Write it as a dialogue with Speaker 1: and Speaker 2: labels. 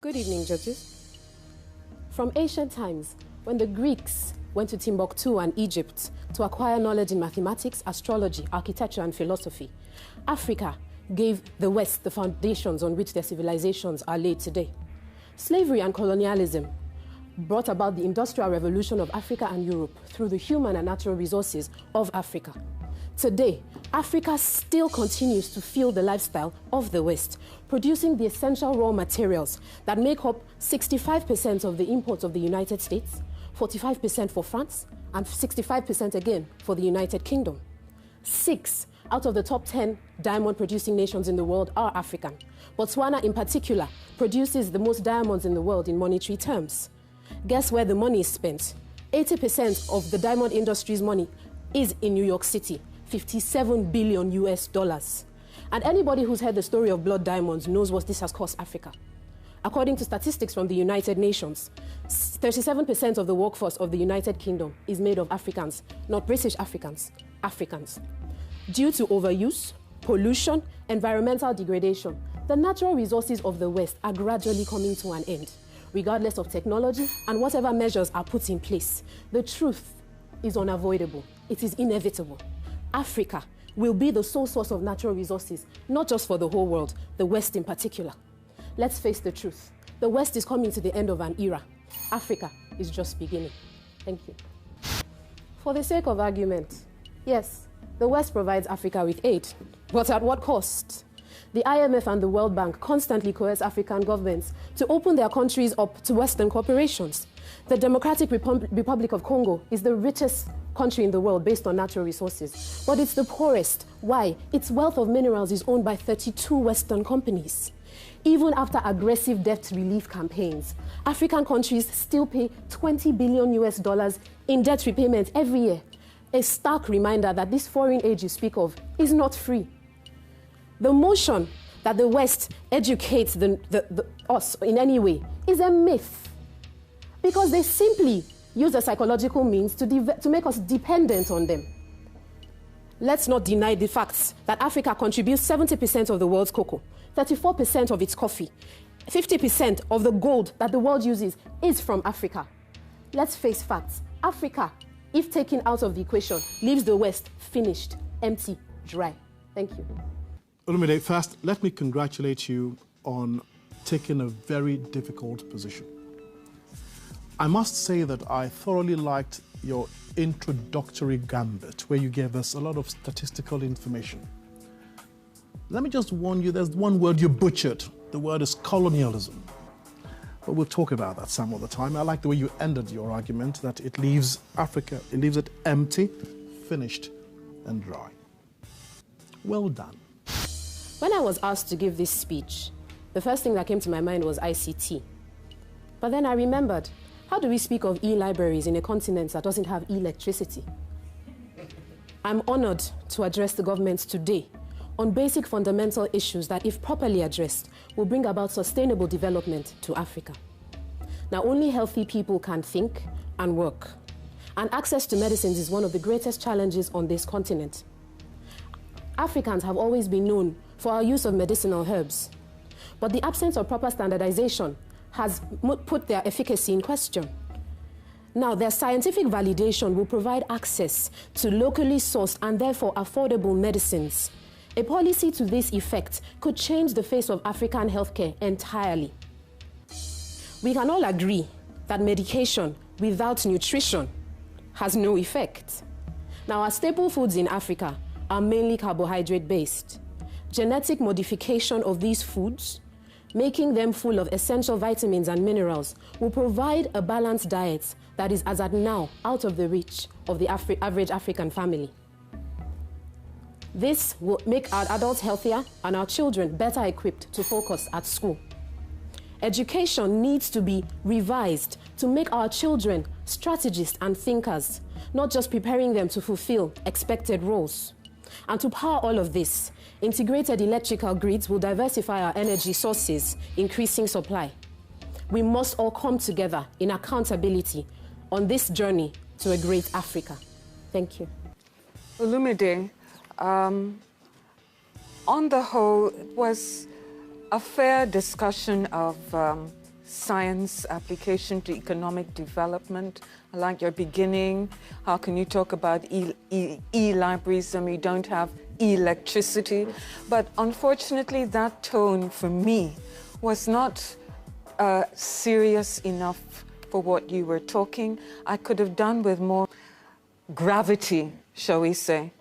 Speaker 1: Good evening, judges. From ancient times, when the Greeks went to Timbuktu and Egypt to acquire knowledge in mathematics, astrology, architecture, and philosophy, Africa gave the West the foundations on which their civilizations are laid today. Slavery and colonialism brought about the Industrial Revolution of Africa and Europe through the human and natural resources of Africa. Today, Africa still continues to fuel the lifestyle of the West, producing the essential raw materials that make up 65% of the imports of the United States, 45% for France, and 65% again for the United Kingdom. 6 out of the top 10 diamond-producing nations in the world are African. Botswana, in particular, produces the most diamonds in the world in monetary terms. Guess where the money is spent? 80% of the diamond industry's money is in New York City. $57 billion US. And anybody who's heard the story of blood diamonds knows what this has cost Africa. According to statistics from the United Nations, 37% of the workforce of the United Kingdom is made of Africans, not British Africans, Africans. Due to overuse, pollution, environmental degradation, the natural resources of the West are gradually coming to an end, regardless of technology and whatever measures are put in place. The truth is unavoidable. It is inevitable. Africa will be the sole source of natural resources, not just for the whole world, the West in particular. Let's face the truth. The West is coming to the end of an era. Africa is just beginning. Thank you. For the sake of argument, yes, the West provides Africa with aid, but at what cost? The IMF and the World Bank constantly coerce African governments to open their countries up to Western corporations. The Democratic Republic of Congo is the richest country in the world based on natural resources, but it's the poorest. Why? Its wealth of minerals is owned by 32 Western companies. Even after aggressive debt relief campaigns, African countries still pay $20 billion US in debt repayment every year. A stark reminder that this foreign aid you speak of is not free. The notion that the West educates us in any way is a myth, because they simply use the psychological means to make us dependent on them. Let's not deny the facts that Africa contributes 70% of the world's cocoa, 34% of its coffee, 50% of the gold that the world uses is from Africa. Let's face facts. Africa, if taken out of the equation, leaves the West finished, empty, dry. Thank you.
Speaker 2: Olumide, first, let me congratulate you on taking a very difficult position. I must say that I thoroughly liked your introductory gambit, where you gave us a lot of statistical information. Let me just warn you, there's one word you butchered. The word is colonialism. But we'll talk about that some other time. I like the way you ended your argument, that it leaves Africa, it leaves it empty, finished, and dry. Well done.
Speaker 1: When I was asked to give this speech, the first thing that came to my mind was ICT. But then I remembered, how do we speak of e-libraries in a continent that doesn't have electricity? I'm honored to address the government today on basic fundamental issues that, if properly addressed, will bring about sustainable development to Africa. Now, only healthy people can think and work, and access to medicines is one of the greatest challenges on this continent. Africans have always been known for our use of medicinal herbs, but the absence of proper standardization has put their efficacy in question. Now, their scientific validation will provide access to locally sourced and therefore affordable medicines. A policy to this effect could change the face of African healthcare entirely. We can all agree that medication without nutrition has no effect. Now, our staple foods in Africa are mainly carbohydrate-based. Genetic modification of these foods, making them full of essential vitamins and minerals, will provide a balanced diet that is, as at now, out of the reach of the average African family. This will make our adults healthier and our children better equipped to focus at school. Education needs to be revised to make our children strategists and thinkers, not just preparing them to fulfill expected roles. And to power all of this, integrated electrical grids will diversify our energy sources, increasing supply. We must all come together in accountability on this journey to a great Africa. Thank you.
Speaker 3: Olumide, on the whole, it was a fair discussion of science application to economic development. I like your beginning. How can you talk about e-libraries when we don't have electricity? But unfortunately, that tone for me was not serious enough for what you were talking. I could have done with more gravity, shall we say.